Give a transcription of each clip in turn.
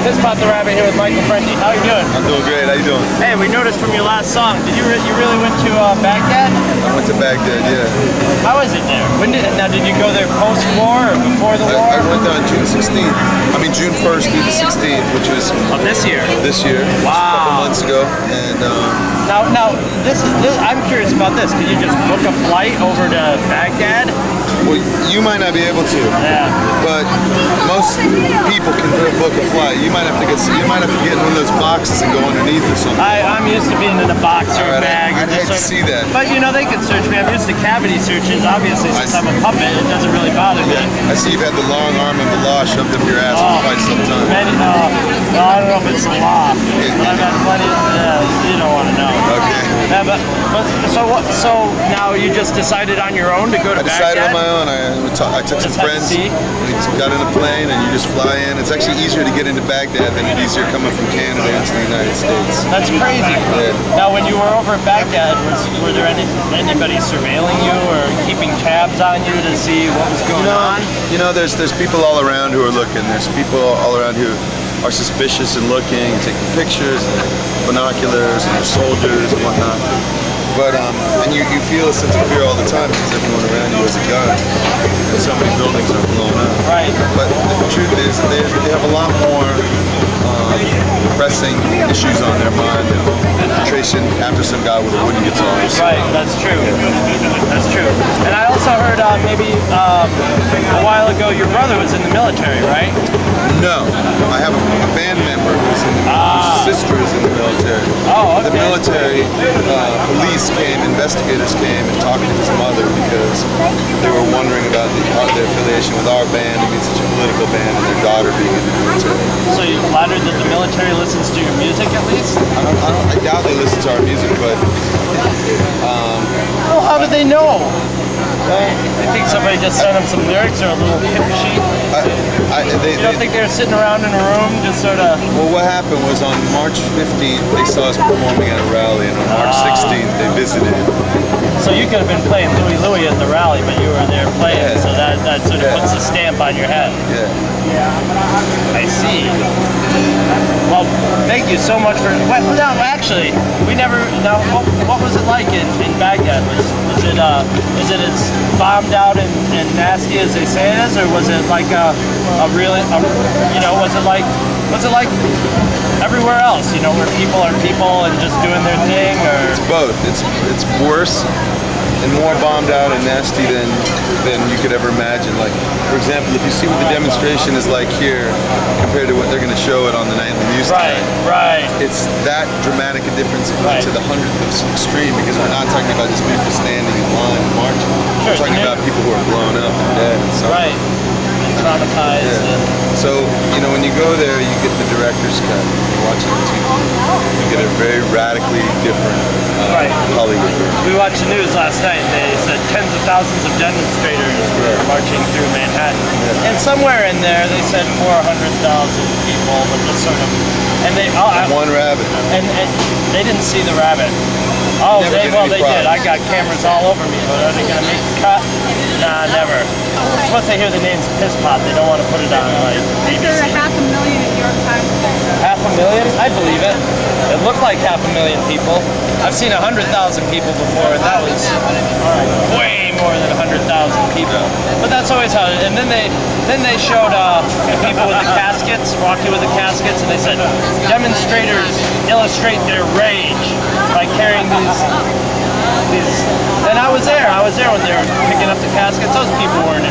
Pisspot the Rabbit here with Michael Franti. How you doing? I'm doing great. How you doing? Hey, we noticed from your last song, did you really went to Baghdad? I went to Baghdad, yeah. How was it there? Now, did you go there post-war or before the war? I went there on June 16th. I mean June 1st through the 16th, which was this year. This year. Wow. A couple months ago, and now this. I'm curious about this. Could you just book a flight over to Baghdad? Well, you might not be able to. Yeah. But most people can book a flight. You might have to get in one of those boxes and go underneath or something. I'm used to being in a box or a bag. I'd hate to see that. But you know, they can search me. I'm used to cavity searches. Obviously, since I'm a puppet, it doesn't really bother me. I see you've had the long arm of the law shoved up your ass for quite some time. Well, I don't know if it's the law, but I've had plenty of, you don't want to know. Okay. Yeah, but so now you just decided on your own to go to Baghdad? I decided on my own. I took some friends, we got in a plane, and you just fly in. It's actually easier to get into Baghdad than it is easier coming from Canada into the United States. That's crazy. Yeah. Now, when you were over at Baghdad, were there anybody surveilling you or keeping tabs on you to see what was going on? You know, there's people all around who are looking. There's people all around who are suspicious and looking, and taking pictures, and binoculars, and there's soldiers and whatnot. But and you feel a sense of fear all the time because everyone around you has a gun, and so many buildings are blown up. Right. But the truth is, they have a lot more pressing issues on their mind than tracing after some guy with a wooden guitar. Right. That's true. That's true. And I also heard maybe a while ago your brother was in the military, right? No, I have a band member whose sister is in the military. Oh, okay. The military police investigators came and talked to his mother because they were wondering about their affiliation with our band and being such a political band and their daughter being in the military. So you're flattered that the military listens to your music at least? I doubt they listen to our music, but well, how did they know? I think somebody just sent them some lyrics or a little tip sheet. You don't think they were sitting around in a room just sort of... Well, what happened was on March 15th, they saw us performing at a rally, and on March 16th, they visited. So you could have been playing Louie Louie at the rally, but you were there playing, so that sort of puts a stamp on your head. Yeah. I see. Well, thank you so much for... Well, no, actually, we never... Now, what was it like in Baghdad? Was it as bombed out and nasty as they say it is, or was it like was it like everywhere else, where people are people and just doing their thing, or? It's both. It's worse and more bombed out and nasty than you could ever imagine. Like, for example, if you see what the demonstration is like here compared to what they're going to show it on the nightly news tonight, right. It's that dramatic a difference to the hundredth of extreme, because we're not talking about just people standing in line and marching. We're talking about people who are blown up and dead and so. Right. Traumatized. Yeah. So, when you go there, you get the director's cut. You watch it on TV. You get a very radically different Hollywood version. We watched the news last night. They said tens of thousands of demonstrators were marching through Manhattan. Yeah. And somewhere in there, they said 400,000 people, but just sort of... And they... one rabbit. And they didn't see the rabbit. Oh, they did. I got cameras all over me, but are they going to make the cut? Nah, never. Once they hear the name's Pisspot, they don't want to put it on like BBC. Is there 500,000 in New York Times? 500,000? I believe it. It looked like 500,000 people. I've seen 100,000 people before, and that was way more than 100,000 people. But that's always how. And then they showed people with the caskets, walking with the caskets, and they said demonstrators illustrate their rage by carrying these. And I was there when they were picking up the caskets. Those people weren't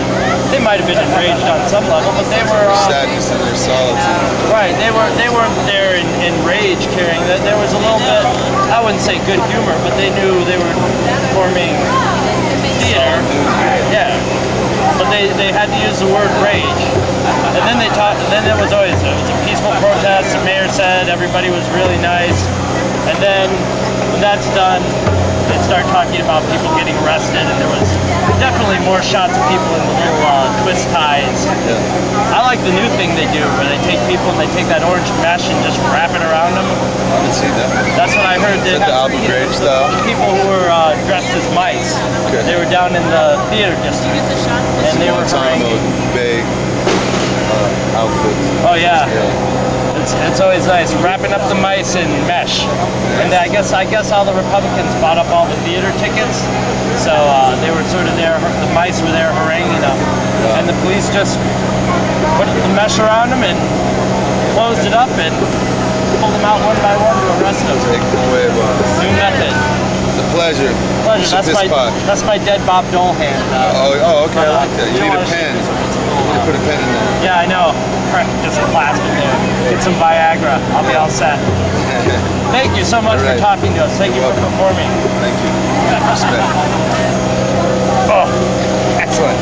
they might have been enraged on some level, but they were... sadness in their solitude. Right, they weren't there in rage carrying that. There was a little bit, I wouldn't say good humor, but they knew they were performing theater. Yeah. But they had to use the word rage. And then then it was a peaceful protest. The mayor said everybody was really nice. And then when that's done, they start talking about people getting arrested, and there was definitely more shots of people in the little twist ties. Yeah. I like the new thing they do, where they take people and they take that orange mesh and just wrap it around them. I haven't seen that. That's what I heard. Is that the Albert Grave style? People who were dressed as mice. Okay. They were down in the theater district, and they were Guantanamo Bay outfits. Oh yeah. It's always nice wrapping up the mice in mesh. And I guess all the Republicans bought up all the theater tickets, so they were sort of there. The mice were there haranguing them, and the police just put the mesh around them and closed it up and pulled them out one by one to arrest them. Take them away, boss. New method. It's a pleasure. Pleasure. That's my dead Bob Dole hand. Okay. I like that. You need a pen. You need to put a pen in there. Yeah, I know. Just a clasp in there. Get some Viagra. I'll be all set. Thank you so much for talking to us. Thank you for performing. Thank you. Respect. Oh, excellent.